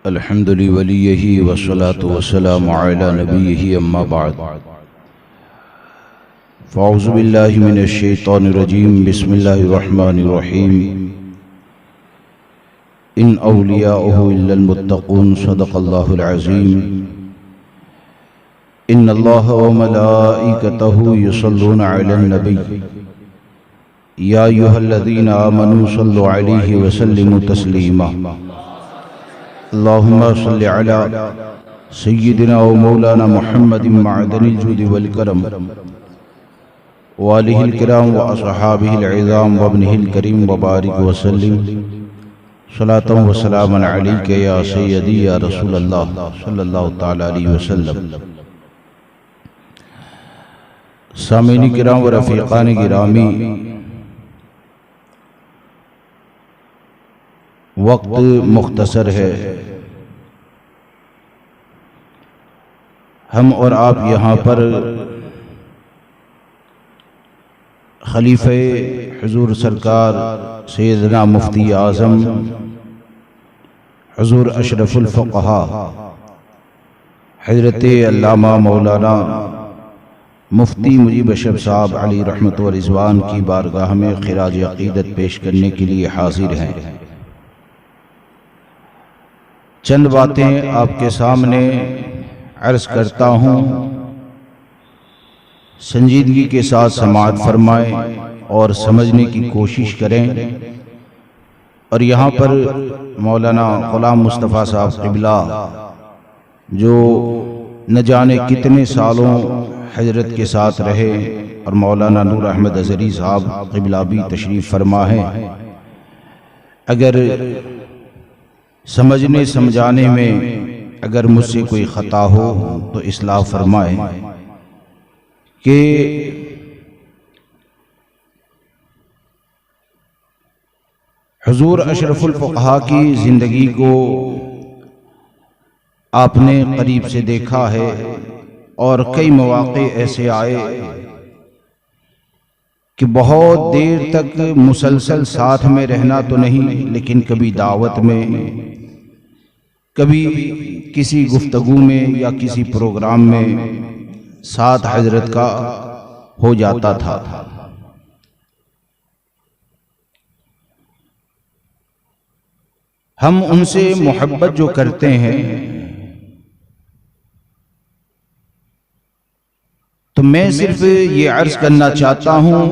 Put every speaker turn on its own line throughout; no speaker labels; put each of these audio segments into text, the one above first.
अल्हम्दुलिल्लाहि वलिय्यिही वस्सलातु वस्सलामु अला नबिय्यिही अम्मा बाद फ़अऊज़ु बिल्लाहि मिनश शैतानिर रजीम बिस्मिल्लाहिर रहमानिर रहीम इन औलियाअहु इल्लल मुत्तक़ून सदक़ल्लाहुल अज़ीम इन्नल्लाहा व मलाइकतहु युसल्लूना अलन नबी या अय्युहल्लज़ीना आमनू सल्लु अलैहि व सल्लिमू तस्लीमा अल्लाहुम्मा सल्लि अला सय्यिदिना व मौलाना मुहम्मदिन मअदनिल जूदि वल करम व आलिहिल किराम व अस्हाबिहिल इज़ाम व इब्निहिल करीम व बारिक व सल्लिम सलातन व सलामन अलैका या सय्यदी या रसूल अल्लाह सल्लल्लाहु तआला अलैहि वसल्लम। सामीन किराम व रफ़ीक़ान गिरामी, वक्त मुख्तसर है। हम और आप यहाँ पर खलीफे हुजूर सरकार सैयदना मुफ्ती आज़म हुजूर अशरफुल फ़ुक़हा हज़रत अल्लामा मौलाना मुफ्ती मुजीब अशरफ साहब अली रहमत व रिज़वान की बारगाह में खिराज अक़ीदत पेश करने के लिए हाजिर हैं। चंद बातें आपके सामने अर्ज़ करता हूँ, संजीदगी के साथ समाअत फरमाएं और समझने की कोशिश करें। और यहाँ पर मौलाना ग़ुलाम मुस्तफ़ा साहब क़िबला जो न जाने कितने सालों हजरत के साथ रहे और मौलाना नूर अहमद अज़हरी साहब क़िबला भी तशरीफ़ फरमा है। अगर समझने समझाने में अगर मुझसे कोई ख़ता हो तो इस्लाह फरमाए कि हुजूर अशरफुल फ़ुक़हा की ज़िंदगी को आपने करीब से देखा है और कई मौक़े ऐसे आए कि बहुत देर तक मुसलसल साथ में रहना तो नहीं, लेकिन कभी दावत में, कभी किसी गुफ्तगू में या किसी प्रोग्राम में साथ हजरत का हो जाता था। हम उनसे मोहब्बत जो करते हैं तो मैं सिर्फ ये अर्ज करना चाहता हूं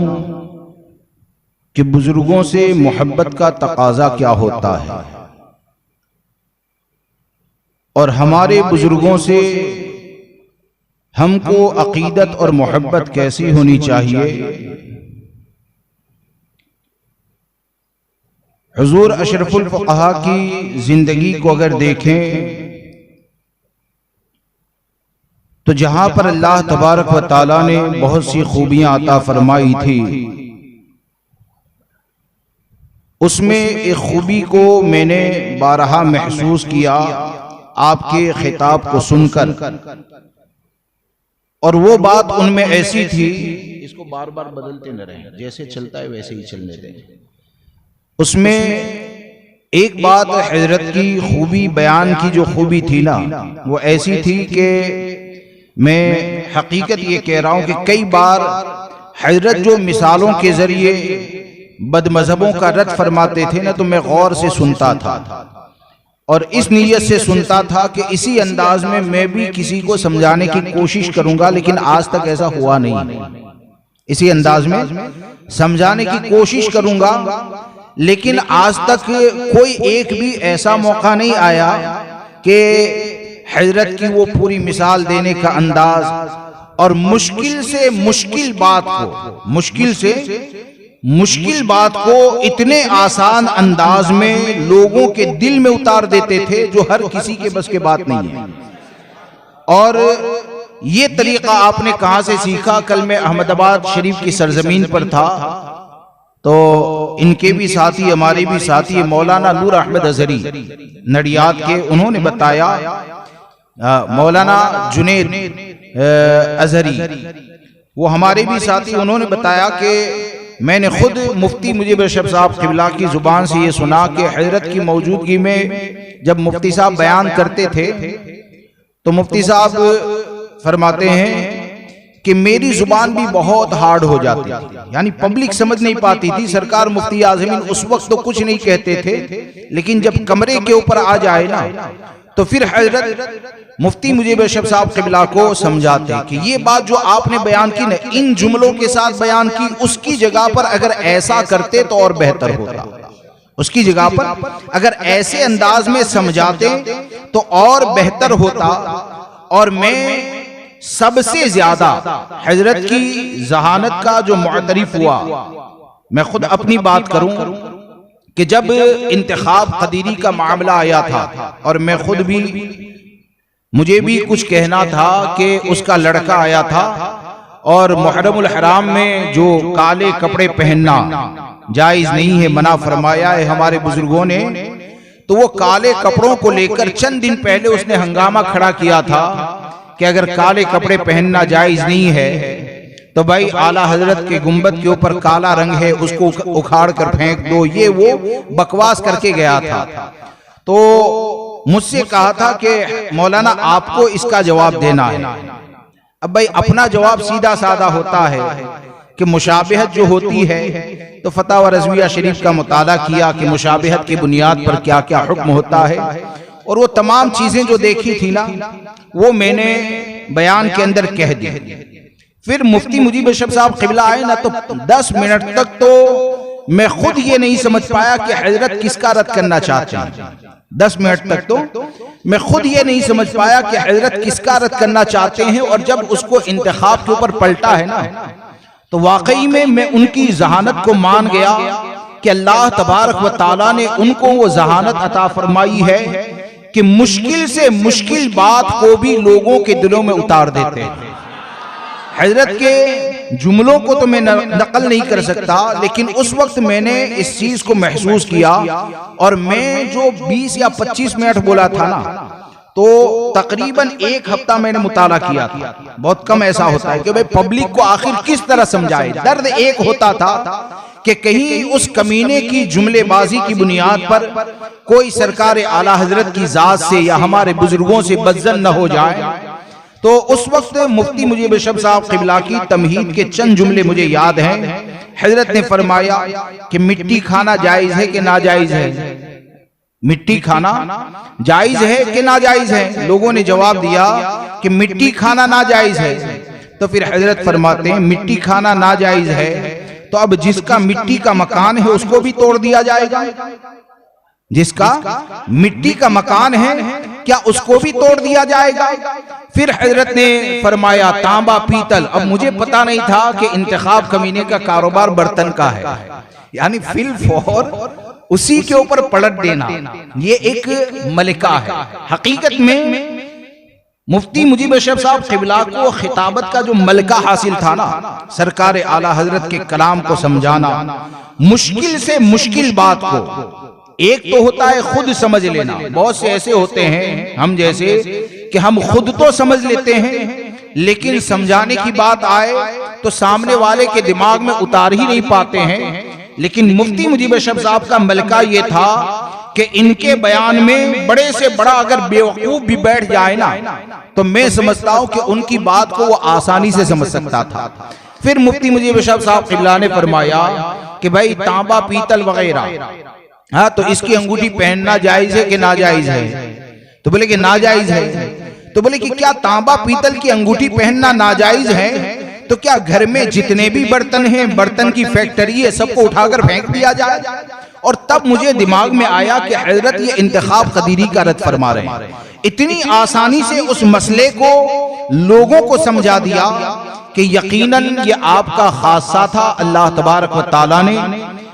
कि बुजुर्गों से मोहब्बत का तकाजा क्या होता है और हमारे बुजुर्गों से हमको अकीदत और मोहब्बत कैसी होनी चाहिए। हुजूर अशरफुल फ़ुक़हा की जिंदगी को अगर देखें तो जहां पर अल्लाह तबारक व तआला ने बहुत सी खूबियां अता फरमाई थी, उसमें एक खूबी को मैंने बारहा महसूस किया आपके खिताब को सुनकर, और वो बात उनमें ऐसी थी, इसको बार बार बदलते न रहें, जैसे चलता है वैसे ही चलने दें। उसमें एक बात हजरत की खूबी बयान की जो खूबी थी ना, वो ऐसी थी कि मैं हकीकत ये कह रहा हूं कि कई बार हजरत जो मिसालों के जरिए बदमज़हबों का रद्द फरमाते थे ना, तो मैं गौर से सुनता था और इस नीयत से सुनता था कि इसी अंदाज में मैं भी किसी को समझाने की कोशिश करूंगा, लेकिन आज तक ऐसा हुआ नहीं। इसी अंदाज में समझाने की कोशिश करूंगा, लेकिन आज तक कोई एक भी ऐसा मौका नहीं आया कि हजरत की वो पूरी मिसाल देने का अंदाज और मुश्किल से मुश्किल बात को इतने आसान अंदाज में लोगों के दिल में उतार देते थे जो हर किसी के बस के बात नहीं है। और ये तरीका आपने कहां से सीखा? कल मैं अहमदाबाद शरीफ की सरजमीन पर था, तो इनके भी साथी, हमारे भी साथी मौलाना नूर अहमद अज़हरी नडियाद के, उन्होंने बताया, मौलाना जुनेद अज़हरी वो हमारे भी साथी, उन्होंने बताया कि मैंने खुद मुफ्ती मुजीब अरशद साहब क़िबला की ज़ुबान से ये सुना कि हजरत की मौजूदगी में जब मुफ्ती साहब बयान करते थे तो मुफ्ती साहब फरमाते हैं कि मेरी जुबान भी बहुत हार्ड हो जाती थी, यानी पब्लिक समझ नहीं पाती थी। सरकार मुफ्ती आज़मीन उस वक्त तो कुछ नहीं कहते थे, लेकिन जब कमरे के ऊपर आ जाए ना तो फिर हजरत मुफ्ती मुजीब अरशद साहब क़िबला को समझाते कि ये बात जो आपने बयान की ना, इन जुमलों के साथ बयान की, उसकी जगह पर अगर ऐसा करते तो और बेहतर होता। उसकी जगह पर अगर ऐसे अंदाज में समझाते तो और बेहतर होता। और मैं सबसे ज्यादा हजरत की जहानत का जो मुअतरिफ हुआ, मैं खुद अपनी बात करूं कि जब इंतखाब कदीरी का मामला आया था और मैं खुद भी, मुझे भी कुछ कहना था कि उसका लड़का आया था और मुहर्रमुल हराम में जो काले कपड़े पहनना जायज नहीं है, मना फरमाया है हमारे बुजुर्गों ने, तो वो काले कपड़ों को लेकर चंद दिन पहले उसने हंगामा खड़ा किया था कि अगर काले कपड़े पहनना जायज नहीं है तो भाई आला हजरत के गुंबद के ऊपर काला रंग है, उसको उखाड़ कर फेंक दो। ये वो बकवास करके गया था। तो मुझसे कहा था कि मौलाना आपको इसका जवाब देना है। अब भाई अपना जवाब सीधा साधा होता है कि मुशाबिहत जो होती है, तो फतवा रज़विया शरीफ का मुताला किया कि मुशाबिहत की बुनियाद पर क्या क्या हुक्म होता है, और वो तमाम चीजें जो देखी थी ना वो मैंने बयान के अंदर कह दी। फिर मुफ्ती मुजीब अरशद साहब क़िबला आए ना तो 10 मिनट तक तो मैं खुद ये नहीं समझ पाया कि हजरत किसका रद्द करना चाहते हैं। 10 मिनट तक तो मैं खुद ये नहीं समझ पाया कि हजरत किसका रद्द करना चाहते हैं। और जब उसको इंतखाब के ऊपर पलटा है ना तो वाकई में मैं उनकी जहानत को मान गया कि अल्लाह तबारक व तआला ने उनको वो जहानत अता फरमाई है कि मुश्किल से मुश्किल बात को भी लोगों के दिलों में उतार देते हैं। हजरत के जुमलों को तो मैं नकल नहीं कर सकता, लेकिन उस वक्त मैंने इस चीज को महसूस किया। और मैं जो 20 या 25 मिनट बोला था ना, तो तकरीबन 1 हफ्ता मैंने मुताला किया था। बहुत कम ऐसा होता है कि भाई पब्लिक को आखिर किस तरह समझाए। दर्द एक होता था कि कहीं उस कमीने की जुमलेबाजी की बुनियाद पर कोई सरकार आला हजरत की जात से या हमारे बुजुर्गों से बदजन न हो जाए। तो उस वक्त मुफ्ती मुजीब अरशद साहब क़िबला की तमहीद के चंद जुमले मुझे याद हैं। हजरत ने फरमाया कि मिट्टी खाना जायज है कि नाजायज है? मिट्टी खाना जायज है कि नाजायज है? लोगों ने जवाब दिया कि मिट्टी खाना नाजायज है। तो फिर हजरत फरमाते हैं मिट्टी खाना नाजायज है तो अब जिसका मिट्टी का मकान है उसको भी तोड़ दिया जाएगा? जिसका मिट्टी का मकान है क्या उसको भी तोड़ दिया जाएगा? फिर हजरत ने फरमाया तांबा पीतल। अब मुझे पता नहीं था कि इंतखाब कमीने का कारोबार बर्तन का है, यानी फिल फॉर उसी के ऊपर पलट देना ये एक मलिका है। हकीकत में मुफ्ती मुजीब अरशद साहब क़िबला को खिताबत का जो मलका हासिल था ना, सरकार आला हजरत के कलाम को समझाना, मुश्किल से मुश्किल बात को, एक तो होता है खुद समझ लेना। बहुत से ऐसे होते हैं हम जैसे कि हम खुद तो समझ लेते हैं लेकिन समझाने की बात आए तो सामने वाले के दिमाग में उतार ही नहीं पाते हैं। लेकिन मुफ्ती मुजीब अरशद साहब का मलका ये था कि इनके बयान में बड़े से बड़ा अगर बेवकूफ भी बैठ जाए ना तो मैं समझता हूं कि उनकी बात को वो आसानी से समझ सकता था। फिर मुफ्ती मुजीब अरशद साहब क़िबला ने फरमाया कि भाई तांबा पीतल वगैरह, हाँ तो इसकी अंगूठी पहनना जायज है कि नाजायज है? तो बोले कि नाजायज है। तो बोले कि क्या तांबा पीतल की अंगूठी पहनना नाजायज है तो क्या घर में जितने भी बर्तन हैं, बर्तन की फैक्ट्री है, सबको उठाकर फेंक दिया जाए? और तब मुझे दिमाग में आया कि हजरत ये इंतखाब कदीरी का रद्द फरमा रहे हैं। इतनी आसानी से उस मसले को लोगों को समझा दिया कि यकीनन ये आपका खासा था। अल्लाह तबारक व तआला ने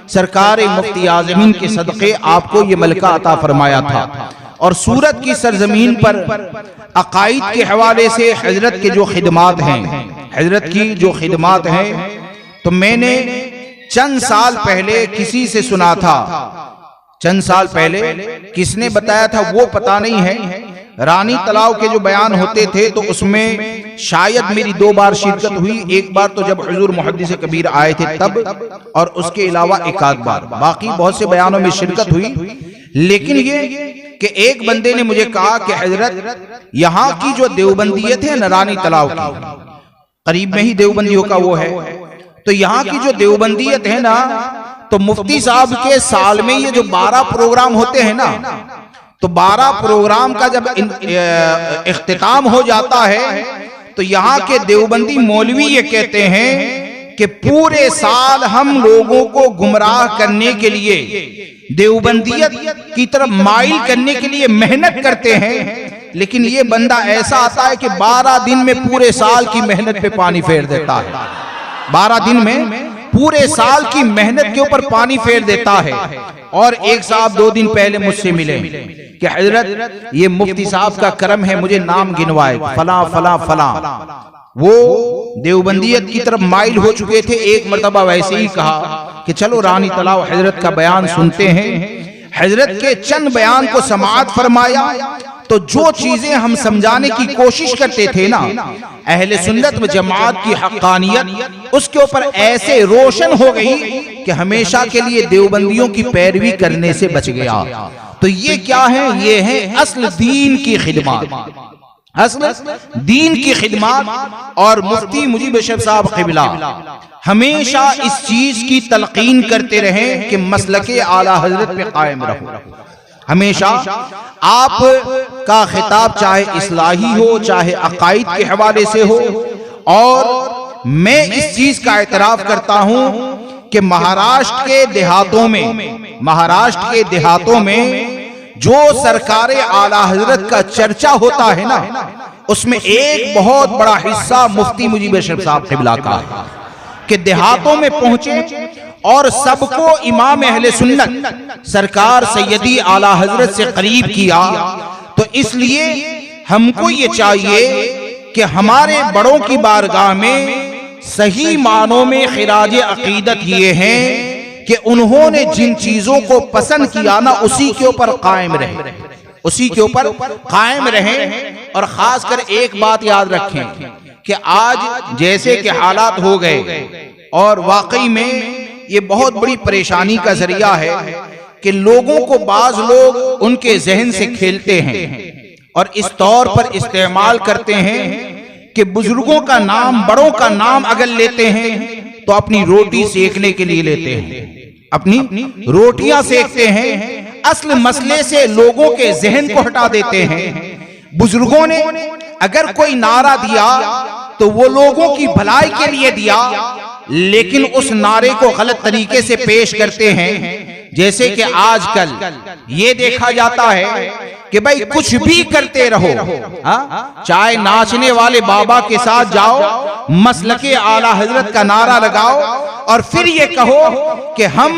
सरकार मुफ्ती आज़मीन के सदक़े आपको ये मलका अता फरमाया था। और सूरत की सरजमीन पर अकाईद के हवाले से हजरत के जो खिदमात हैं, हजरत की जो खिदमात हैं, तो मैंने चंद साल पहले किसी से सुना था, चंद साल पहले किसने बताया था वो पता नहीं है। रानी तलाव के जो बयान होते थे तो उसमें शायद मेरी 2 बार शिरकत हुई। एक बार तो जब हुजूर मुहद्दिस कबीर आए थे तब, और उसके अलावा एक आध बार, बाकी बहुत से बयानों में शिरकत हुई। लेकिन ये कि एक बंदे ने मुझे कहा कि हजरत यहाँ की जो देवबंदियत है नरानी तलाव की, करीब में ही देवबंदियों का वो है, तो यहाँ की जो देवबंदियत है ना, तो मुफ्ती साहब के साल में ये जो 12 प्रोग्राम होते हैं ना, तो 12 प्रोग्राम का जब इख्तिताम हो जाता है तो यहाँ के देवबंदी मौलवी ये कहते हैं कि पूरे साल हम लोगों को गुमराह करने के लिए, देवबंदियत की तरफ माइल करने के लिए मेहनत करते हैं, लेकिन ये बंदा ऐसा आता है कि 12 दिन में पूरे साल की मेहनत पे पानी फेर देता है। 12 दिन में पूरे साल की मेहनत के ऊपर पानी फेर देता है। और एक साहब 2 दिन पहले मुझसे मिले कि हजरत ये मुफ्ती साहब का करम है, मुझे नाम गिनवाए, फला फला फला। वो देवबंदियत की तरफ माइल हो चुके थे। एक मर्तबा वैसे ही कहा कि चलो रानी तलाव हजरत का बयान सुनते हैं। हजरत के चंद बयान को समाअत फरमाया तो जो चीजें हम समझाने की कोशिश करते थे ना, अहले सुन्नत व जमात की हक्कानियत उसके ऊपर ऐसे रोशन हो गई कि हमेशा के लिए देवबंदियों की पैरवी करने से बच गया। तो ये क्या है? ये है असल दीन की खिदमत, असल दीन की खिदमत। और मुफ्ती मुजीब अशरफ साहब क़िबला हमेशा इस चीज की तलकीन करते रहे कि मसलके आला हजरत पे कायम रहो। हमेशा आप का खिताब चाहे इस्लाही हो, चाहे अकायद के हवाले से हो। और मैं इस चीज का एतराफ करता हूं कि महाराष्ट्र के देहातों में जो सरकारे आला हजरत का चर्चा होता है ना, उसमें एक बहुत बड़ा हिस्सा मुफ्ती मुजीब अशरफ साहब क़िबला का है कि देहातों में पहुंचे और सबको इमाम अहले सुन्नत सरकार सैयदी आला हजरत से करीब किया। तो इसलिए हमको ये चाहिए कि हमारे बड़ों की बारगाह में सही मानों में खिराज अकीदत ये है कि उन्होंने जिन चीजों को पसंद किया ना, उसी के ऊपर कायम रहे, उसी के ऊपर कायम रहे। और खासकर एक बात याद रखें कि आज जैसे कि हालात हो गए, और वाकई में ये बहुत बड़ी परेशानी का जरिया है कि लोगों को बाज लोग उनके जहन से खेलते हैं और इस तौर पर इस्तेमाल करते हैं कि बुजुर्गों का नाम, बड़ों का नाम अगर लेते हैं तो अपनी रोटी सेकने के लिए लेते हैं, अपनी रोटियां सेकते हैं, असल मसले से लोगों के जहन को हटा देते हैं। बुजुर्गों ने अगर कोई नारा दिया तो वो लोगों की भलाई के लिए दिया, लेकिन उस नारे को गलत तरीके से पेश करते हैं। जैसे कि आजकल ये देखा जाता है कि भाई कुछ भी करते रहो, चाहे नाचने वाले बाबा के साथ जाओ, मसलके आला हजरत का नारा लगाओ और फिर ये कहो कि हम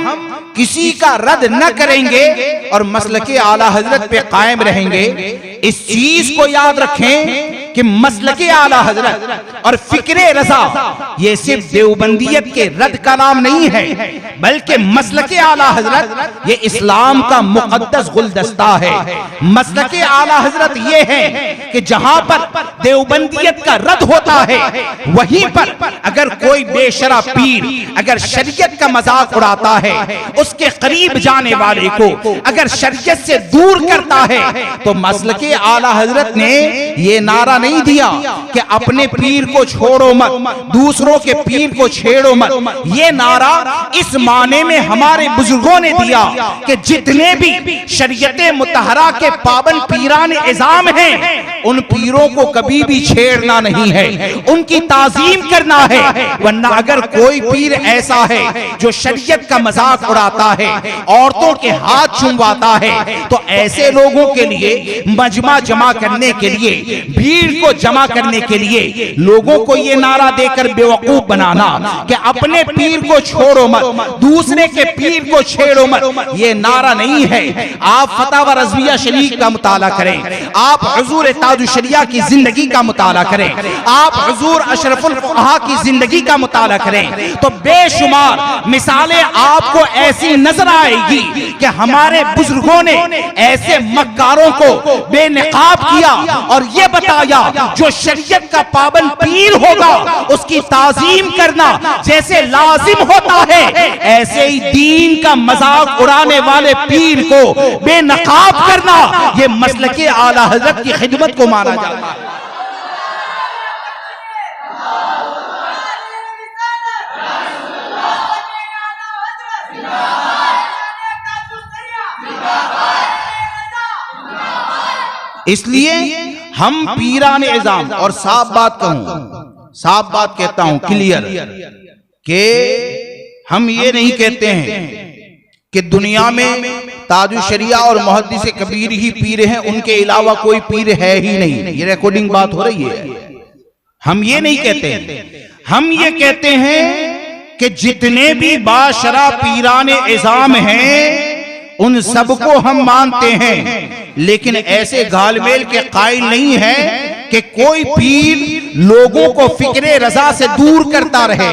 किसी का रद्द न करेंगे और मसलके आला हजरत पे कायम रहेंगे। इस चीज को याद रखें कि मसलके आला हजरत और फिक्रे रजा ये सिर्फ देवबंदियत के रद्द का नाम नहीं है, बल्कि मसलके आला हजरत ये इस्लाम का मुकद्दस गुलदस्ता है। मसलके आला हजरत ये है कि जहां पर देवबंदियत का रद्द होता है, वहीं पर अगर कोई बेशरा पीर अगर शरीयत का मजाक उड़ाता है, उसके करीब जाने वाले को अगर शरीयत से दूर करता है, तो मसलके आला हजरत ने ये नारा नहीं दिया कि अपने पीर को छोड़ो मत, दूसरों के पीर को छेड़ो मत। ये नारा इस माने में हमारे बुजुर्गों ने दिया कि जितने भी शरीयते मुतहरा के पाबंद पीरान इज़ाम हैं, उन पीरों को कभी भी छेड़ना नहीं है, उनकी ताजीम करना है। वरना अगर कोई पीर ऐसा है जो शरीयत का मजाक उड़ाता है, औरतों के हाथ चुमवाता है, तो ऐसे लोगों के लिए मजमा जमा करने के लिए, भीड़ को जमा करने के लिए लोगों को ये नारा देकर बेवकूफ बनाना कि अपने पीर को छोड़ो मत, दूसरे के पीर को छेड़ो मत, ये नारा नहीं है। आप फतावा रज़विया शरीफ का मुताला करें, आप हुजूर ताजुश शरिया की जिंदगी का मुताला करें, आप हुजूर अशरफुल फुक़हा की जिंदगी का मुताला करें, तो बेशुमार मिसालें आपको ऐसी नजर आएगी कि हमारे बुजुर्गों ने ऐसे मक्कारों को बेनकाब किया और ये बताया जो शरीयत का पाबंद पीर होगा उसकी ताजीम करना जैसे लाजिम होता है, ऐसे ही दीन का मजाक उड़ाने वाले पीर को बेनकाब करना ये मसलके आला हजरत की खिदमत को माना जाता है। इसलिए हम पीरान इज़ाम, और साफ बात कहूं, साफ बात कहता हूं क्लियर, कि हम ये नहीं कहते हैं कि दुनिया में ताजुश शरिया और मुहद्दिस कबीर ही पीर हैं, उनके अलावा कोई पीर है ही नहीं। ये रिकॉर्डिंग बात हो रही है, हम ये नहीं कहते। हम ये कहते हैं कि जितने भी बाशरा पीरान इज़ाम हैं उन सबको हम मानते हैं, लेकिन ऐसे घालमेल के कायल नहीं है कि कोई पीर लोगों को फिक्रे रजा से दूर करता रहे।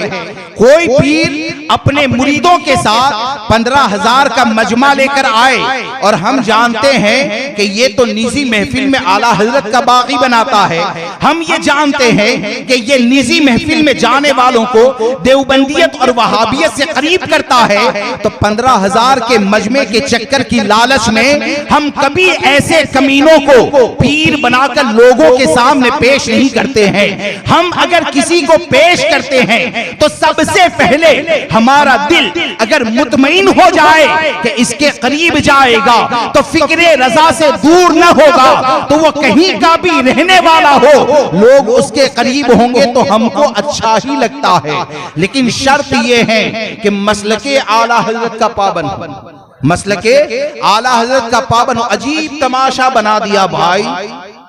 कोई पीर अपने मुरीदों के साथ 15,000 का मजमा लेकर आए और हम जानते हैं कि ये तो निजी महफिल में आला हजरत का बागी बनाता है, हम ये जानते हैं कि ये निजी महफिल में जाने वालों को देवबंदियत और वहाबियत से करीब करता है, तो 15,000 के मजमे के चक्कर की लालच में हम कभी ऐसे कमीनों को पीर बनाकर लोगों के सामने पेश नहीं करते हैं। हम अगर किसी को पेश करते हैं तो सबसे पहले हमारा दिल अगर मुतमईन हो जाए कि इसके करीब जाएगा तो फिक्रे रजा से दूर न होगा, तो वो कहीं का भी रहने वाला हो, लोग उसके करीब होंगे तो हमको अच्छा ही लगता है। लेकिन शर्त ये है कि मसलके आला हजरत का पाबंद हो, मसलके आला हजरत का पाबंद हो। अजीब तमाशा बना दिया भाई,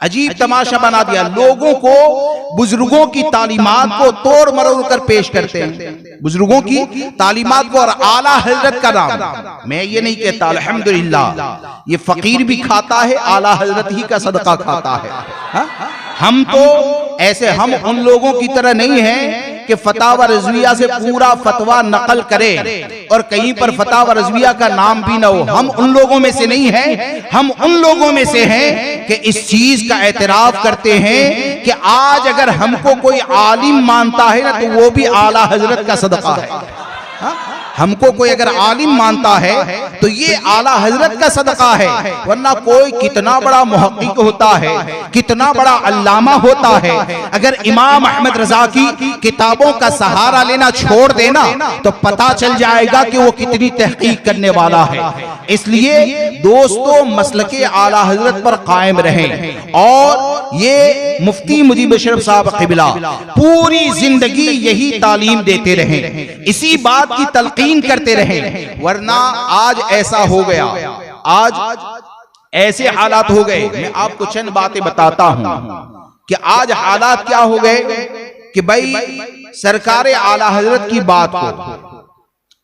अजीब तमाशा बना दिया। लोगों को बुजुर्गों की तालीमात को तोड़ मरोड़ कर पेश करते हैं, बुजुर्गों की तालीमात को, और आला हजरत का नाम। मैं ये नहीं कहता, अल्हम्दुलिल्लाह ये फकीर भी खाता है, आला हजरत ही का सदका खाता है। हा? हम तो ऐसे, हम उन लोगों की तरह नहीं हैं कि फतावा रज़विया से पूरा फतवा नकल करें और कहीं पर फतावा रज़विया का नाम भी ना हो। हम उन लोगों में से नहीं हैं, हम उन लोगों में से हैं कि इस चीज का एतराफ करते हैं कि आज अगर हमको कोई आलिम मानता है ना तो वो भी आला हजरत का सदका है। हा? हमको कोई अगर आलिम मानता है तो ये आला हजरत का सदका है, वरना कोई कितना बड़ा मुहक्किक होता है, कितना बड़ा अल्लामा होता है, अगर इमाम अहमद रजा की किताबों का सहारा लेना छोड़ देना तो पता चल जाएगा कि वो कितनी तहकीक करने वाला है। इसलिए दोस्तों मसलके आला हजरत पर कायम रहें, और ये मुफ्ती मुजीब अशरफ साहब क़िबला पूरी जिंदगी यही तालीम देते रहें, इसी बात की तलकीन करते रहें। वरना आज ऐसा हो गया, आज ऐसे हालात हो गए। मैं आपको चंद बातें बताता हूं कि आज हालात क्या हो गए कि भाई सरकार आला हजरत की बात को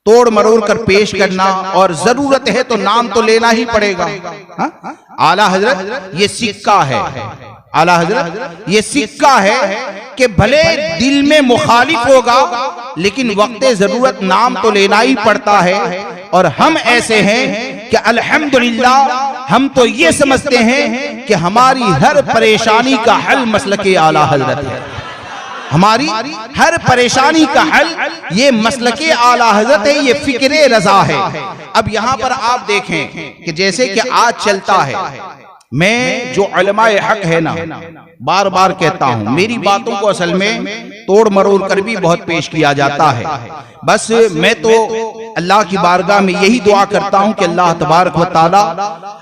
तोड़ मरोड़ कर पेश करना, और जरूरत है तो नाम तो लेना ही पड़ेगा। हा? आला हजरत ये सिक्का है, आला हजरत ये सिक्का है कि भले दिल में मुखालिफ होगा लेकिन वक्त जरूरत नाम तो लेना ही पड़ता है। और हम ऐसे हैं कि अल्हम्दुलिल्लाह हम तो ये समझते हैं कि हमारी हर परेशानी का हल मसलके आला हजरत है, हमारी हर परेशानी का हल ये मसलके आला हजरत है, ये फिक्रे रजा है। अब यहाँ पर आप देखें कि जैसे कि आज चलता है, मैं जो उलमाए हक है ना, बार बार कहता हूं, मेरी बातों को असल में तोड़ मरोड़ कर भी बहुत पेश किया जाता है। बस मैं तो अल्लाह की बारगाह में यही दुआ करता हूं कि अल्लाह तबारक व तआला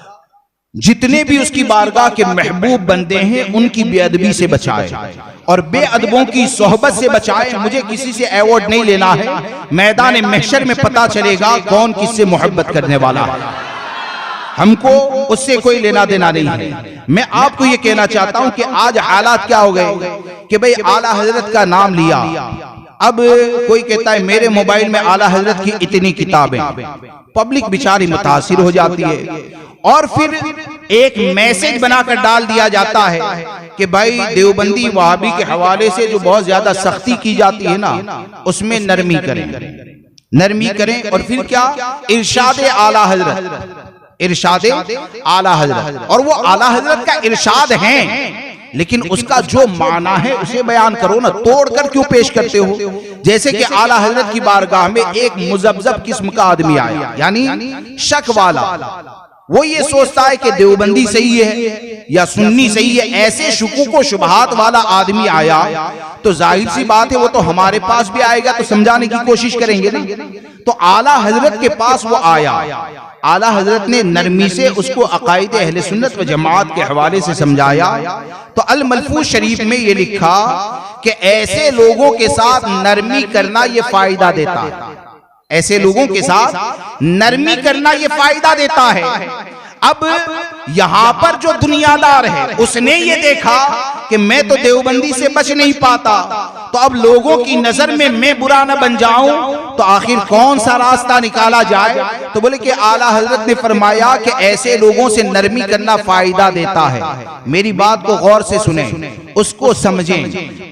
जितने भी उसकी बारगाह के महबूब बंदे हैं उनकी बेअदबी से बचाए और बेअदबों की सोहबत से बचाए। मुझे किसी से अवार्ड नहीं लेना है, मैदान महशर में पता चलेगा कौन किससे मोहब्बत करने वाला है, हमको उससे कोई लेना देना नहीं है। मैं आपको ये कहना चाहता हूं कि आज हालात क्या हो गए कि भाई आला हजरत का नाम लिया, अब कोई कहता है मेरे मोबाइल में आला हजरत की इतनी किताबें, पब्लिक बेचारी मुतासिर हो जाती है। और फिर एक मैसेज बनाकर डाल दिया जाता है कि भाई देवबंदी वहाबी के हवाले से जो बहुत ज्यादा सख्ती की जाती है ना, उसमें नरमी करें, नरमी करें। और फिर क्या, इरशाद आला हजरत, इरशाद आला हजरत। और वो आला हजरत का इरशाद है, लेकिन उसका जो माना है उसे बयान करो ना, तोड़कर क्यों पेश करते हो। जैसे कि आला हजरत की बारगाह में एक मुजब्जब किस्म का आदमी आया, यानी शक वाला, वो ये सोचता है कि देवबंदी सही है या सुन्नी सही है, ऐसे शुकूक व शुबहात वाला आदमी आया तो जाहिर सी बात है वो तो हमारे पास भी आएगा, तो समझाने की कोशिश करेंगे ना। तो आला हजरत के पास वो आया, आला हजरत ने नरमी से उसको अकायद अहले सुन्नत व जमात के हवाले से समझाया। तो अल मलफूज शरीफ में ये लिखा कि ऐसे लोगों के साथ नरमी करना ये फायदा देता है, ऐसे लोगों के साथ नरमी करना ये फायदा देता है। अब यहां पर जो दुनियादार है उसने ये देखा कि मैं तो देवबंदी से बच नहीं पाता, तो अब लोगों की नजर में मैं बुरा न बन जाऊं, तो आखिर कौन सा रास्ता निकाला जाए। तो बोले कि आला हजरत ने फरमाया कि ऐसे लोगों से नरमी करना फायदा देता है। मेरी बात को गौर से सुने, उसको समझें।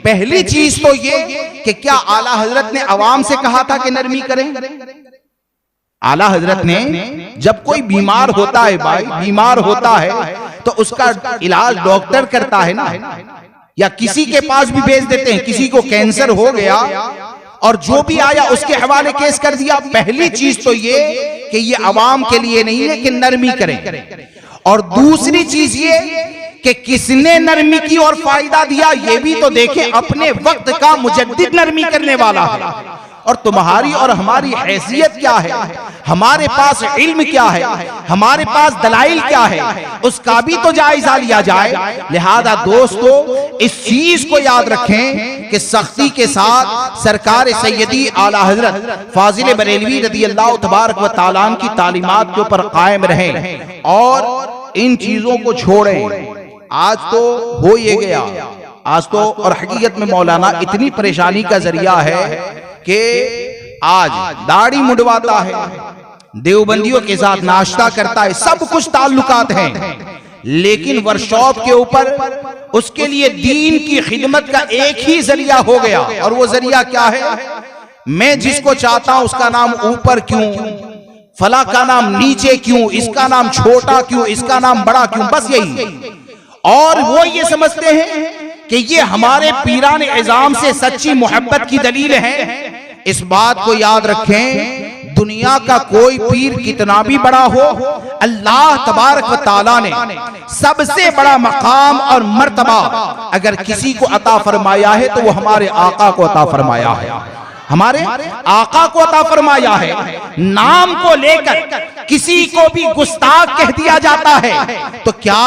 पहली चीज तो ये कि क्या आला हजरत ने अवाम से कहा था कि नरमी करें? आला हजरत ने जब कोई बीमार होता है, भाई बीमार होता है तो उसका इलाज डॉक्टर करता है ना, या किसी के पास भी भेज देते हैं। किसी को कैंसर हो गया और जो भी आया उसके हवाले केस कर दिया। पहली चीज तो ये कि ये अवाम के लिए नहीं है कि नरमी करें, और दूसरी चीज ये कि किसने नरमी की और फायदा दिया ये भी तो देखें। अपने वक्त का मुजद्दिद नरमी करने वाला है, और तुम्हारी और हमारी हैसियत क्या है, हमारे पास इल्म क्या है, हमारे पास दलाइल क्या है, उसका भी तो जायजा लिया जाए। लिहाजा दोस्तों इस चीज को याद रखें कि सख्ती के साथ सरकार सैयदी आला हजरत फाजिल बरेलवी रज़ी अल्लाह तबारक व तआला की तालीमात के ऊपर कायम रहें और इन चीजों को छोड़ें। आज तो हो ये गया, आज तो और हकीकत में मौलाना इतनी परेशानी का जरिया है कि आज दाढ़ी मुंडवाता है, देवबंदियों के साथ नाश्ता करता है, सब कुछ ताल्लुकात हैं, लेकिन वर्कशॉप के ऊपर उसके लिए दीन की खिदमत का एक ही जरिया हो गया। और वो जरिया क्या है? मैं जिसको चाहता हूं उसका नाम ऊपर क्यों, फला का नाम नीचे क्यों, इसका नाम छोटा क्यों, इसका नाम बड़ा क्यों, बस यही। और वो ये समझते हैं कि ये हमारे पीरान इज़ाम से सच्ची मोहब्बत की दलील है। इस बात को याद रखें, दुनिया का कोई पीर कितना भी बड़ा हो, अल्लाह तबारक व तआला ने सबसे बड़ा मकाम और मर्तबा अगर किसी को अता फरमाया है तो वो हमारे आका को अता फरमाया है, हमारे आका को अता फरमाया है। नाम को लेकर किसी को भी गुस्ताख कह दिया जाता है तो क्या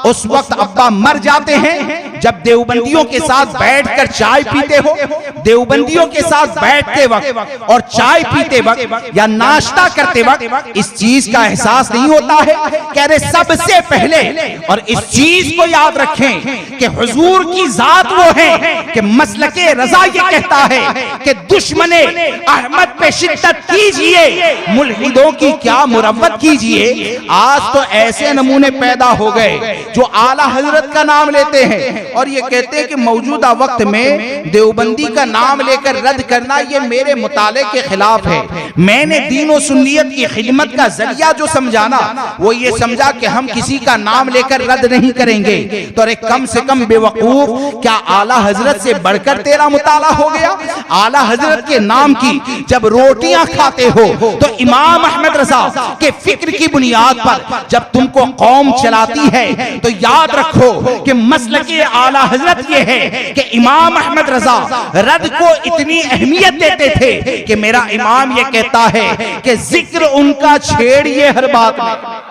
उस वक्त अब्बा मर जाते हैं जब देवबंदियों के साथ बैठकर चाय पीते हो? देवबंदियों के साथ बैठते वक्त और चाय पीते वक्त या नाश्ता करते वक्त इस चीज का एहसास नहीं होता है? कह रहे सबसे पहले, और इस चीज को याद रखें कि हुजूर की जात वो है कि मसलके रजा ये कहता है कि दुश्मने अहमद पे शिद्दत कीजिए, मुल्हिदों की क्या मुरव्वत कीजिए। आज तो ऐसे नमूने पैदा हो गए जो आला हजरत का नाम लेते हैं और ये कहते हैं कि मौजूदा वक्त में देवबंदी का नाम लेकर रद्द करना ये मेरे मुताले के खिलाफ है। मैंने दीन और सुन्नियत की खिदमत का जरिया जो समझाना वो ये समझा कि हम किसी का नाम लेकर रद्द नहीं करेंगे। तो अरे कम से कम बेवकूफ, क्या आला हजरत से बढ़कर तेरा मुताला हो गया? आला हजरत के नाम की जब रोटियां खाते हो तो इमाम अहमद रजा के फिक्र की बुनियाद पर जब तुमको कौम चलाती है तो याद रखो कि मसलके आला हजरत ये है कि इमाम अहमद रजा रद को इतनी अहमियत देते थे कि मेरा इमाम ये कहता है कि जिक्र उनका छेड़िए हर बात में।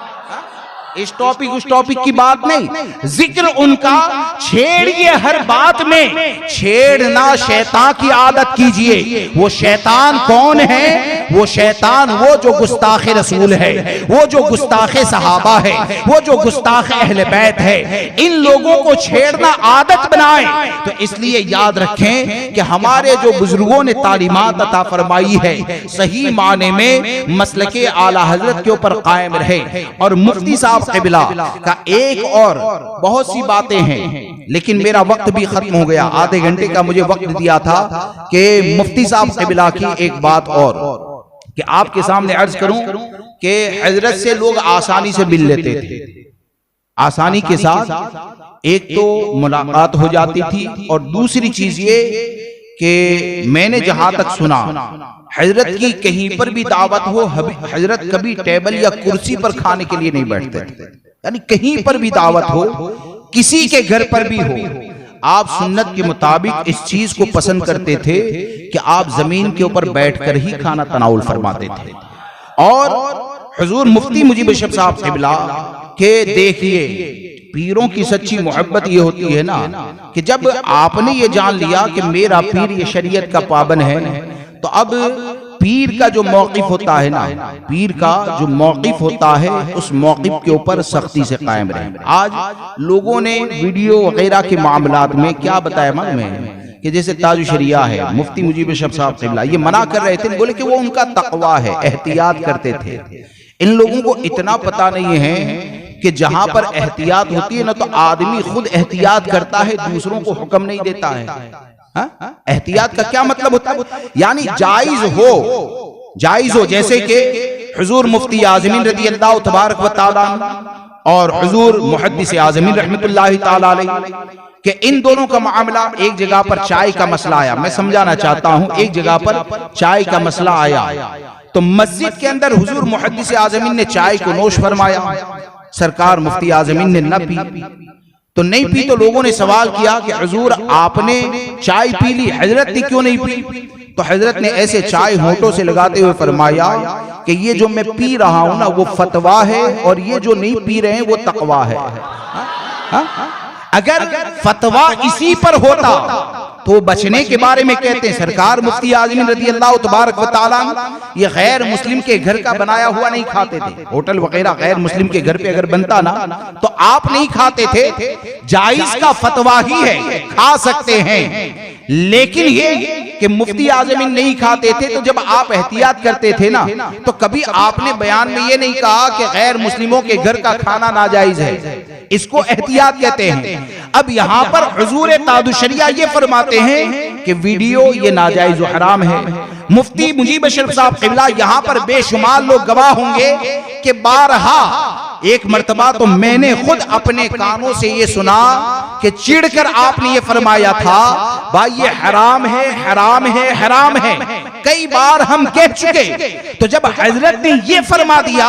इस टॉपिक उस टॉपिक की बात नहीं, जिक्र उनका छेड़िए हर बात में। छेड़ना शैतान की आदत कीजिए। वो शैतान कौन है वो शैतान, वो जो गुस्ताखे रसूल है, वो जो गुस्ताखे सहाबा है, वो जो गुस्ताखे अहले बैत है, इन लोगों को छेड़ना आदत बनाए। तो इसलिए याद रखें कि हमारे जो बुजुर्गों ने तालीमात अता फरमाई है, सही माने में मसलके आला हजरत के ऊपर कायम रहे। और मुफ्ती साहब क़िबला का एक और बहुत सी बातें हैं, लेकिन मेरा वक्त भी खत्म हो गया। आधे घंटे का मुझे वक्त दिया था कि मुफ्ती साहब क़िबला की एक बात और कि आपके सामने अर्ज करूं कि हजरत से लोग आसानी से मिल लेते थे, आसानी के साथ एक तो मुलाकात हो जाती थी, और दूसरी चीज ये कि मैंने जहां तक सुना हजरत की कहीं पर भी दावत हो, हजरत कभी टेबल या कुर्सी पर खाने के लिए नहीं बैठते थे। यानी कहीं पर भी दावत हो, किसी के घर पर भी हो, आप सुन्नत के मुताबिक इस चीज को पसंद करते थे कि आप जमीन के ऊपर बैठकर ही खाना तनाउल फरमाते थे। और हुजूर मुफ्ती मुजीब बशर साहब क़िबला के देखिए, पीरों की सच्ची मोहब्बत ये होती है ना कि जब आपने ये जान लिया कि मेरा पीर ये शरीयत का पाबंद है, तो अब पीर का जो मौक़िफ़ होता है ना, पीर का जो मौक़िफ़ होता है, उस मौक़िफ़ के ऊपर सख्ती से कायम रहे। आज लोगों ने वीडियो वगैरह के मामलात में क्या बताया मालूम है कि जैसे ताजु शरिया है, मुफ्ती मुजीब बशर साहब क़िबला ये मना कर रहे थे, बोले कि वो उनका तक़वा है, एहतियात करते थे। इन लोगों को इतना पता नहीं है कि जहां पर एहतियात होती है ना, तो आदमी खुद एहतियात करता है, दूसरों को हुक्म नहीं देता है। एहतियात का क्या मतलब होता है? यानी जायज हो, जैसे कि हुजूर मुफ्ती आज़मीन रज़ियल्लाहु तबारक व तआला और हुजूर मुहद्दिस आज़मीन रहमतुल्लाहि तआला अलैहि कि इन दोनों का मामला, एक जगह पर चाय का मसला आया। मैं समझाना चाहता हूं, एक जगह पर चाय का मसला आया, तो मस्जिद के अंदर हुजूर मुहद्दिस आज़मीन ने चाय को नोश फरमाया, सरकार मुफ्ती आज़मीन ने न पी। तो नहीं पी तो लोगों ने सवाल किया कि हुजूर आपने चाय पी ली, हजरत ने क्यों नहीं पी? तो हजरत ने ऐसे चाय होठों से लगाते हुए फरमाया कि ये जो मैं पी रहा हूं ना वो फतवा है, और ये जो नहीं पी रहे हैं वो तकवा है। अगर फतवा इसी पर होता तो बचने के बारे में कहते हैं, सरकार मुफ्ती आज़मीन रज़ियल्लाहु तबारक व तआला ये गैर मुस्लिम के घर का बनाया हुआ नहीं खाते थे। होटल वगैरह गैर मुस्लिम के घर पे अगर बनता ना तो आप नहीं खाते थे, जायज का फतवा ही है, खा सकते हैं। लेकिन ये कि मुफ्ती आज़मीन नहीं खाते थे, तो जब आप एहतियात करते थे ना, तो कभी आपने बयान में ये नहीं कहा कि गैर मुस्लिमों के घर का खाना नाजायज है, इसको एहतियात कहते हैं। अब यहाँ पर हुजूर ताजुश शरिया ये फरमाते हैं कि वीडियो ये नाजायज व हराम है। मुफ्ती मुजीब बशर साहब क़िबला यहाँ पर बेशुमार लोग गवाह होंगे कि बारहा एक मर्तबा तो मैंने खुद अपने कानों से ये सुना कि चिढ़कर आपने ये फरमाया था, भाई ये हराम है, हराम है, हराम है। कई बार हम कह चुके, तो जब हजरत ने ये फरमा दिया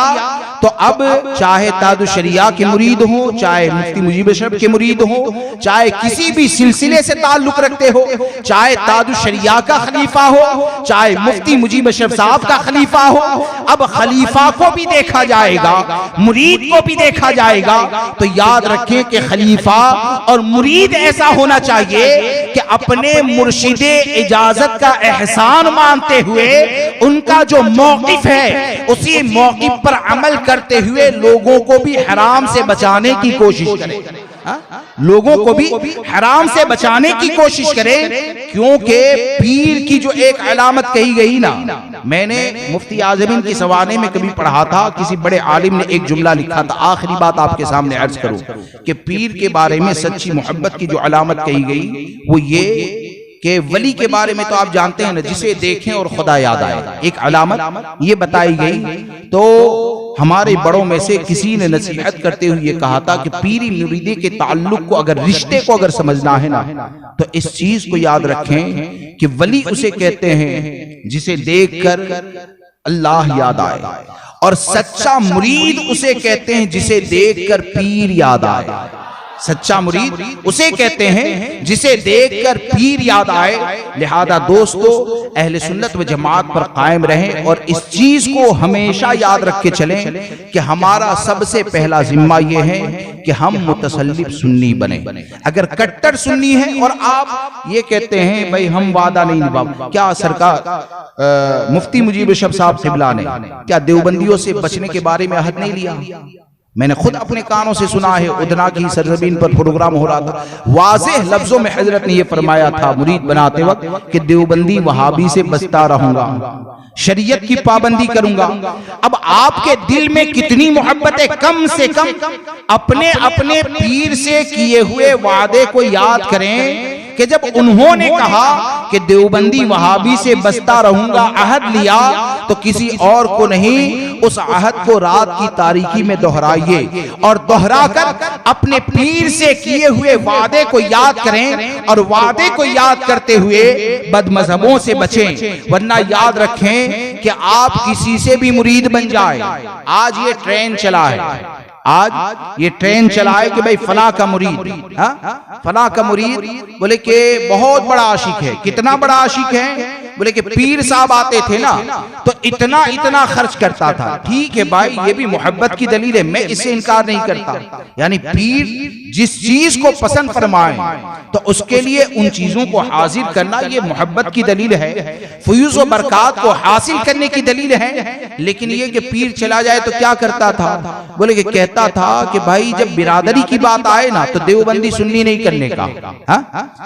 तो अब चाहे ताजुश शरिया के मुरीद हो, चाहे मुफ्ती मुजीब बशर के मुरीद हो, चाहे किसी भी सिलसिले से ताल्लुक रखते हो, चाहे ताजुश शरिया का खलीफा हो, चाहे मुफ्ती मुजीब बशर साहब का खलीफा हो, अब खलीफा को भी देखा जाएगा, मुरीद को भी देखा जाएगा। तो याद रखें कि खलीफा और मुरीद ऐसा होना चाहिए कि अपने मुर्शिदे इजाजत का एहसान मानते हुए उनका जो मौक़िफ़ है उसी मौक़िफ़ पर अमल करते हुए लोगों को भी हराम से बचाने की कोशिश करें, लोगों को भी हराम से बचाने की कोशिश करें। क्योंकि पीर की जो एक अलामत कही गई ना, मैंने मुफ्ती आज़मीन की सवाने में कभी पढ़ा था, किसी बड़े आलिम ने एक जुमला लिखा था, आखिरी बात आपके सामने अर्ज करूं कि पीर के बारे में सच्ची मोहब्बत की जो अलामत कही गई वो ये कि वली के बारे में तो आप जानते हैं ना, जिसे देखें और खुदा याद आए, एक अलामत ये बताई गई। तो हमारे बड़ों में से किसी ने नसीहत करते हुए ये कहा था कि पीरी मुरीदी के ताल्लुक को, अगर रिश्ते को अगर समझना है ना, तो इस चीज को याद रखें कि वली उसे कहते हैं जिसे देखकर अल्लाह याद आए, और सच्चा मुरीद उसे कहते हैं जिसे देखकर पीर याद आए। सच्चा मुरीद उसे कहते हैं जिसे देखकर पीर याद आए। लिहाजा दोस्तों, अहले सुन्नत व जमात पर कायम रहें और इस चीज को हमेशा याद रख के चलें कि हमारा सबसे पहला जिम्मा यह है कि हम मुतसल्लिफ सुन्नी बने। अगर कट्टर सुन्नी है और आप ये कहते हैं भाई हम वादा नहीं निभा, क्या सरकार मुफ्ती मुजीब शब साहब क़िबला ने क्या देवबंदियों से बचने के बारे में अहद नहीं लिया? मैंने खुद अपने कानों से सुना है, उदना की सरजमीन पर प्रोग्राम हो रहा था, वाज़ेह लफ्जों में हजरत ने यह फरमाया था मुरीद बनाते वक्त कि देवबंदी वहाबी से बचता रहूंगा, शरीयत की पाबंदी करूंगा। अब आपके दिल में कितनी मोहब्बत है, कम से कम अपने अपने पीर से किए हुए वादे को याद करें कि जब उन्होंने कहा कि देवबंदी वहाबी से बचता रहूंगा, अहद लिया, तो किसी और को नहीं, उस अहद को रात की तारीकी में दोहराइए और दोहराकर अपने पीर से किए हुए वादे को याद करें और वादे को याद करते हुए बदमजहबों से बचें। वरना याद रखें कि आप किसी से भी मुरीद बन जाए। आज ये ट्रेन चला है, आज ये ट्रेन चला है कि भाई फला का मुरीद, फला का मुरीद बोले कि बहुत बड़ा आशिक है। कितना बड़ा आशिक है? बोले कि पीर साहब आते थे ना तो इतना इतना खर्च करता था। ठीक है भाई, ये भी मोहब्बत की दलील है, मैं इससे इनकार नहीं करता। यानी पीर जिस चीज को पसंद फरमाए तो उसके लिए उन चीजों को हासिल करना ये मोहब्बत की दलील है, फयूज़ व बरकत को हासिल करने की दलील है। लेकिन ये कि पीर चला जाए तो क्या करता था? बोले कि कहता था कि भाई जब बिरादरी की बात आए ना तो देवबंदी सुन्नी नहीं करने का,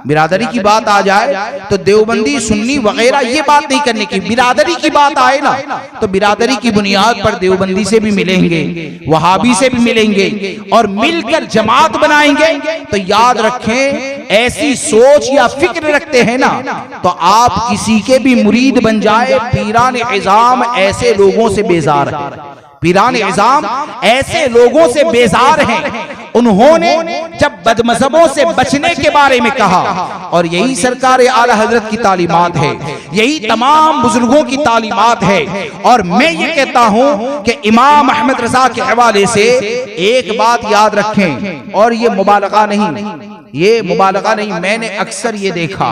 बिरादरी की बात आ जाए तो देवबंदी सुन्नी वगैरह ये बात नहीं करने की। बिरादरी की बात आए ना तो बिरादरी की बुनियाद पर देवबंदी से भी मिलेंगे, वहाबी से भी मिलेंगे और मिलकर जमात बनाएंगे। तो याद रखें, ऐसी सोच या फिक्र रखते हैं ना तो आप किसी के भी मुरीद बन जाए। पीरान इज़ाम ऐसे लोगों से बेजार है, पीरान इज़ाम ऐसे लोगों से बेजार हैं। उन्होंने जब बदमज़हबों से बचने के बारे में कहा, और यही सरकार आला हजरत की तालीमात है, यही तमाम बुजुर्गों की तालीमात है। और मैं ये कहता हूं कि इमाम अहमद रजा के हवाले से एक बात याद रखें, और ये मुबालगा नहीं, ये मुबालगा नहीं। मैंने अक्सर ये देखा,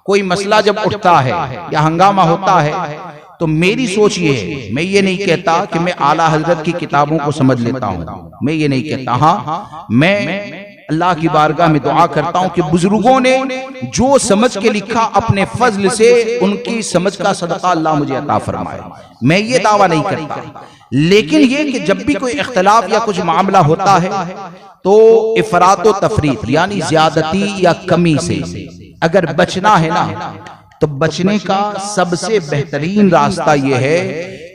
कोई मसला जब उठता है या हंगामा होता है तो मेरी सोच ये है, मैं ये नहीं कहता कि मैं आला हजरत की किताबों को समझ लेता हूँ, मैं ये नहीं कहता। हाँ, मैं अल्लाह की बारगाह में दुआ करता हूँ कि बुजुर्गों ने जो समझ के लिखा अपने फजल से उनकी समझ का सदका अल्लाह मुझे अता फरमाए। मैं ये दावा नहीं करता, लेकिन ये कि जब भी कोई इख्तलाफ या कुछ मामला होता है तो इफरात व तफरीत यानी ज्यादती या कमी से अगर बचना है ना तो बचने का सबसे बेहतरीन रास्ता यह है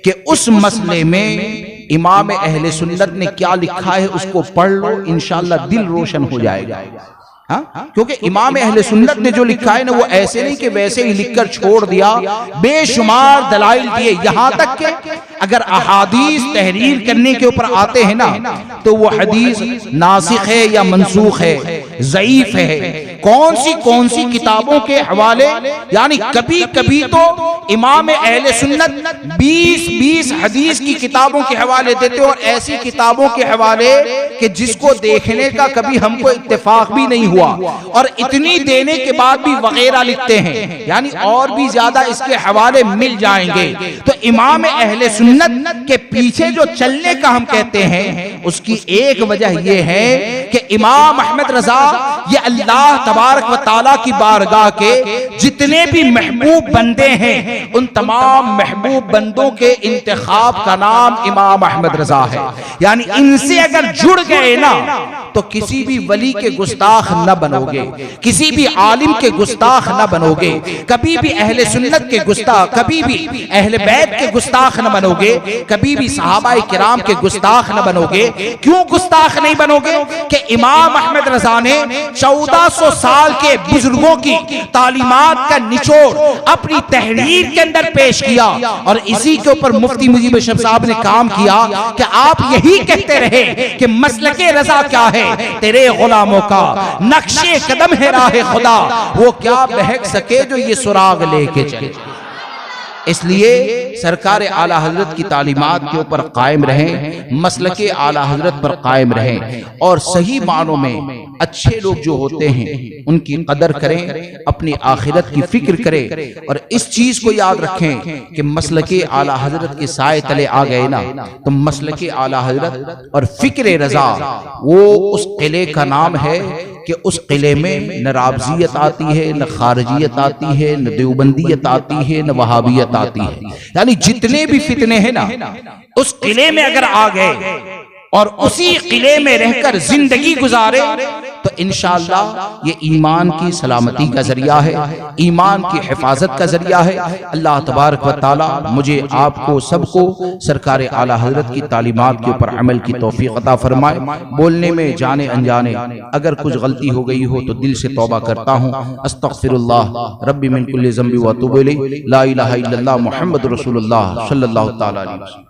कि उस मसले में इमाम अहले सुन्नत ने क्या लिखा है उसको पढ़ लो, इंशाअल्लाह दिल रोशन हो जाएगा। हाँ, क्योंकि इमाम अहले सुन्नत ने जो लिखा है ना वो ऐसे नहीं कि वैसे ही लिखकर छोड़ दिया, बेशुमार दलाइल दिए। यहां तक कि अगर अहादीस तहरीर करने के ऊपर आते हैं ना तो वो हदीस नासिख है या मनसूख है, ज़ईफ है, कौन सी किताबों के हवाले। यानी कभी कभी तो इमाम अहले सुन्नत 20-20 हदीस की किताबों के हवाले देते और ऐसी किताबों के हवाले कि जिसको देखने का कभी हमको इत्तेफाक भी नहीं हुआ, और इतनी देने के बाद भी वगैरह लिखते हैं, यानी और भी ज्यादा इसके हवाले मिल जाएंगे। तो इमाम अहले सुन्नत के पीछे जो चलने का हम कहते हैं उसकी एक वजह यह है कि इमाम अहमद रजा ये अल्लाह तबारक व तआला की बारगाह के जितने भी महबूब बंदे हैं उन तमाम महबूब बंदों के इंतखाब का नाम इमाम अहमद रजा है। यानी इनसे अगर जुड़ गए ना तो किसी भी वली के गुस्ताख न बनोगे, किसी भी आलिम के गुस्ताख न बनोगे, कभी भी अहले सुन्नत के गुस्ताख, कभी भी अहले बैत के गुस्ताख न बनोगे, कभी भी सहाबाए किराम के गुस्ताख न बनोगे। क्यों गुस्ताख नहीं बनोगे? कि इमाम अहमद रजा ने 1400 साल के बुजुर्गों की तालीमात का निचोड़ अपनी तहरीर के अंदर पेश किया, और इसी के ऊपर मुफ्ती मुजीब शब साहब ने काम किया कि आप यही कहते रहे कि मसलके रजा क्या है, तेरे गुलामों का नक्शे कदम है राह खुदा, वो क्या बहक सके जो ये सुराग लेके चले। इसलिए सरकार आला हजरत की तालीमात के ऊपर कायम रहें, मसलके आला हजरत पर कायम रहें और सही मानों में अच्छे लोग जो होते हैं उनकी कदर करें, अपनी आखिरत की फिक्र करें और इस चीज को याद रखें कि मसलके आला हजरत के साए तले आ गए ना तो मसलके आला हजरत और फिक्र रजा वो उस किले का नाम है कि उस किले में न राबजियत आती है, न खारजियत आती है, न देवबंदियत आती है, न वहाबियत आती है। यानी जितने भी फितने हैं ना उस किले में अगर आ गए और उसी किले में रहकर जिंदगी गुजारे तो इंशाअल्लाह ये ईमान की सलामती का जरिया है, ईमान की हिफाजत का जरिया है। अल्लाह तबारक व तआला मुझे आपको सबको सरकार आला हजरत की तालीमात के ऊपर अमल की तौफीक अता फरमाए। बोलने में जाने अनजाने अगर कुछ गलती हो गई हो तो दिल से तौबा करता हूँ। अस्तगफिरुल्लाह रब्बी मिन कुल्ली ज़ंबि व अतूबु इलैहि, ला इलाहा इल्लल्लाह मुहम्मदुर रसूलुल्लाह सल्लल्लाहु तआला अलैहि वसल्लम।